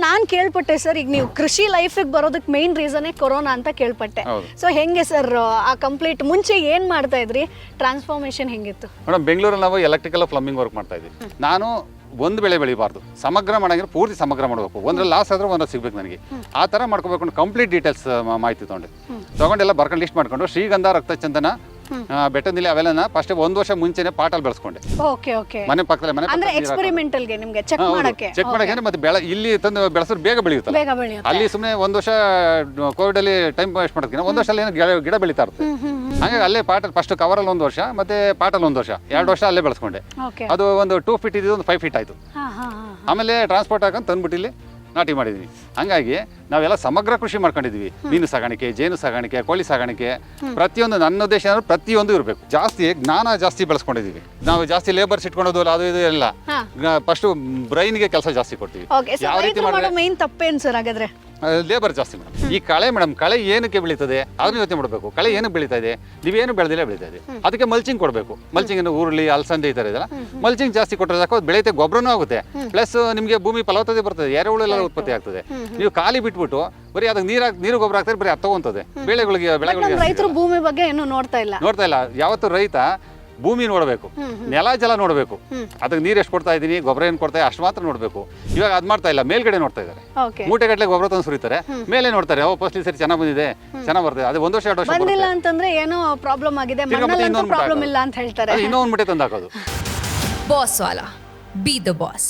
ನಾನು ಕೇಳ್ಪಟ್ಟೆ ಸರ್, ಈಗ ನೀವು ಕೃಷಿ ಲೈಫಿಗೆ ಬರೋದಕ್ಕೆ ಮೇನ್ ರೀಸನ್ನೇ ಕೊರೋನಾ ಅಂತ ಕೇಳ್ಪಟ್ಟೆ. ಸೊ ಹೆಂಗೆ ಸರ್ ಆ ಕಂಪ್ಲೀಟ್ ಮುಂಚೆ ಏನು ಮಾಡ್ತಾ ಇದ್ರಿ, ಟ್ರಾನ್ಸ್ಫಾರ್ಮೇಷನ್ ಹೆಂಗಿತ್ತು? ಮೇಡಮ್, ಬೆಂಗಳೂರಲ್ಲಿ ನಾವು ಎಲೆಕ್ಟ್ರಿಕಲ್ ಪ್ಲಂಬಿಂಗ್ ವರ್ಕ್ ಮಾಡ್ತಾ ಇದ್ವಿ. ನಾನು ಒಂದು ಬೆಳೆ ಬೆಳಿಬಾರ್ದು, ಸಮಗ್ರ ಮಾಡಂಗಿದ್ರೆ ಪೂರ್ತಿ ಸಮಗ್ರ ಮಾಡಬೇಕು. ಒಂದ್ರಲ್ಲಿ ಲಾಸ್ ಆದ್ರೆ ಒಂದ್ರಲ್ಲಿ ಸಿಗ್ಬೇಕು ನನಗೆ. ಆ ಥರ ಮಾಡ್ಕೋಬೇಕು ಅಂತ ಕಂಪ್ಲೀಟ್ ಡೀಟೇಲ್ಸ್ ಮಾಹಿತಿ ತೊಗೊಂಡೆಲ್ಲ ಬರ್ಕೊಂಡು ಲಿಸ್ಟ್ ಮಾಡ್ಕೊಂಡು ಶ್ರೀಗಂಧ, ರಕ್ತಚಂದನ, ಬೆಟ್ಟದಲ್ಲಿ ಅವೆಲ್ಲ ಫಸ್ಟ್ 1 ವರ್ಷ ಮುಂಚೆನೆ ಪಾಟಲ್ಲಿ ಬೆಳೆಸ್ಕೊಂಡೆ. Okay okay. ಮನೆ ಪಕ್ಕದಲ್ಲಿ ಮನೆ ಅಂದ್ರೆ ಎಕ್ಸ್ಪೆರಿಮೆಂಟಲ್ ಗೆ ನಿಮಗೆ ಚೆಕ್ ಮಾಡಕ್ಕೆ ಮತ್ತೆ ಇಲ್ಲಿ ತಂದು ಬೆಳೆಸಿದ್ರೆ ಬೇಗ ಬೆಳೆಯುತ್ತೆ. ಅಲ್ಲಿ ಸುಮ್ಮನೆ 1 ವರ್ಷ ಕೋವಿಡ್ ಅಲ್ಲಿ ಟೈಮ್ ವೇಸ್ಟ್ ಮಾಡೋದಕ್ಕಿಂತ 1 ವರ್ಷದಲ್ಲಿ ಏನೋ ಗಿಡ ಬೆಳೀತಾ ಇರುತ್ತೆ. ಹಾಗಾಗಿ ಅಲ್ಲೇ ಪಾಟಲ್ಲಿ ಫಸ್ಟ್ ಕವರಲ್ಲಿ 1 ವರ್ಷ ಮತ್ತೆ ಪಾಟಲ್ಲಿ 1 ವರ್ಷ 2 ವರ್ಷ ಅಲ್ಲೇ ಬೆಳೆಸ್ಕೊಂಡೆ. ಅದು ಒಂದು 2 ಫೀಟ್ ಇದ್ದು ಒಂದು 5 ಫೀಟ್ ಆಯ್ತು. ಆಮೇಲೆ ಟ್ರಾನ್ಸ್ಪೋರ್ಟ್ ಹಾಕೊಂಡು ತಂದ್ಬಿಟ್ಟು ಇಲ್ಲಿ ನಾಟಿ ಮಾಡಿದ್ವಿ. ಹಂಗಾಗಿ ನಾವೆಲ್ಲ ಸಮಗ್ರ ಕೃಷಿ ಮಾಡ್ಕೊಂಡಿದ್ವಿ. ಮೀನು ಸಾಗಾಣಿಕೆ, ಜೇನು ಸಾಗಾಣಿಕೆ, ಕೋಳಿ ಸಾಗಾಣಿಕೆ, ಪ್ರತಿಯೊಂದು ನನ್ನ ಉದ್ದೇಶ ಅಂದ್ರೆ ಪ್ರತಿಯೊಂದು ಇರಬೇಕು. ಜಾಸ್ತಿ ಜ್ಞಾನ ಜಾಸ್ತಿ ಬೆಳೆಸ್ಕೊಂಡಿದೀವಿ ನಾವು. ಜಾಸ್ತಿ ಲೇಬರ್ಸ್ ಇಟ್ಕೊಳೋದು ಅದು ಇದು ಎಲ್ಲ. ಫಸ್ಟ್ ಬ್ರೈನ್ಗೆ ಕೆಲಸ ಜಾಸ್ತಿ ಕೊಡ್ತೀವಿ. ಯಾವ ರೀತಿ ಮಾಡಿದ್ರೆ ಮೇನ್ ತಪ್ಪೇನು ಸರ್ ಹಾಗಾದ್ರೆ? ಲೇಬರ್ ಜಾಸ್ತಿ ಮೇಡಮ್. ಈ ಕಳೆ ಮೇಡಮ್, ಕಳೆ ಏನಕ್ಕೆ ಬೆಳೀತದೆ ಅದನ್ನ ಯೋಚನೆ ಮಾಡಬೇಕು. ಕಳೆ ಏನಕ್ಕೆ ಬೆಳೀತಾ ಇದೆ, ನೀವೇನು ಬೆಳೆದಿಲ್ಲ ಬೆಳೀತಾ ಇದೆ, ಅದಕ್ಕೆ ಮಲ್ಚಿಂಗ್ ಕೊಡಬೇಕು. ಮಲ್ಚಿಂಗ್ ಉರುಳಿ, ಅಲಸಂದೆ ಈ ಥರ ಇದೆಲ್ಲ ಮಲ್ಚಿಂಗ್ ಜಾಸ್ತಿ ಕೊಟ್ಟರೆ ಸಾಕು, ಅದು ಬೆಳೆಯುತ್ತೆ, ಗೊಬ್ಬರನೂ ಆಗುತ್ತೆ. ಪ್ಲಸ್ ನಿಮಗೆ ಭೂಮಿ ಫಲವತ್ತತೆ ಬರ್ತದೆ, ಎರೆಹುಳು ಎಲ್ಲ ಉತ್ಪತ್ತಿ ಆಗ್ತದೆ. ನೀವು ಖಾಲಿ ಬಿಟ್ಬಿಟ್ಟು ಬರೀ ಅದಕ್ಕೆ ನೀರು ಗೊಬ್ಬರ ಹಾಕ್ತಾರೆ, ಬರೀ ಅದು ತಗೊಂತದೆ. ಬೆಳೆಗಳಿಗೆ ರೈತರು ಭೂಮಿ ಬಗ್ಗೆ ಏನು ನೋಡ್ತಾ ಇಲ್ಲ. ಯಾವತ್ತು ರೈತ ಭೂಮಿ ನೋಡಬೇಕು, ನೆಲ ಜಲ ನೋಡಬೇಕು, ಅದಕ್ಕೆ ನೀರು ಎಷ್ಟು ಕೊಡ್ತಾ ಇದ್ದೀನಿ, ಗೊಬ್ಬರ ಏನು ಕೊಡ್ತಾ ಅಷ್ಟು ಮಾತ್ರ ನೋಡಬೇಕು. ಇವಾಗ ಅದು ಮಾಡ್ತಾ ಇಲ್ಲ, ಮೇಲ್ಗಡೆ ನೋಡ್ತಾ ಇದ್ದಾರೆ. ಮೂಟೆಗಟ್ಟಲೆ ಗೊಬ್ಬರ ತಂದು ಸುರಿತಾರೆ, ಮೇಲೆ ನೋಡ್ತಾರೆ ಫಸ್ಟ್ ಸರಿ ಚೆನ್ನಾಗಿ ಬಂದಿದೆ, ಚೆನ್ನಾಗಿ ಬರ್ತದೆ. ಅದು 1 ವರ್ಷ 2 ವರ್ಷ ಬಂದಿಲ್ಲ ಅಂತಂದ್ರೆ ಏನೋ ಪ್ರಾಬ್ಲಮ್ ಆಗಿದೆ, ಪ್ರಾಬ್ಲಮ್ ಇಲ್ಲ ಅಂತ ಹೇಳ್ತಾರೆ. ಇನ್ನೊಂದು ಮೂಟೆ ತಂದು ಹಾಕೋದು. Boss Vala, B the boss.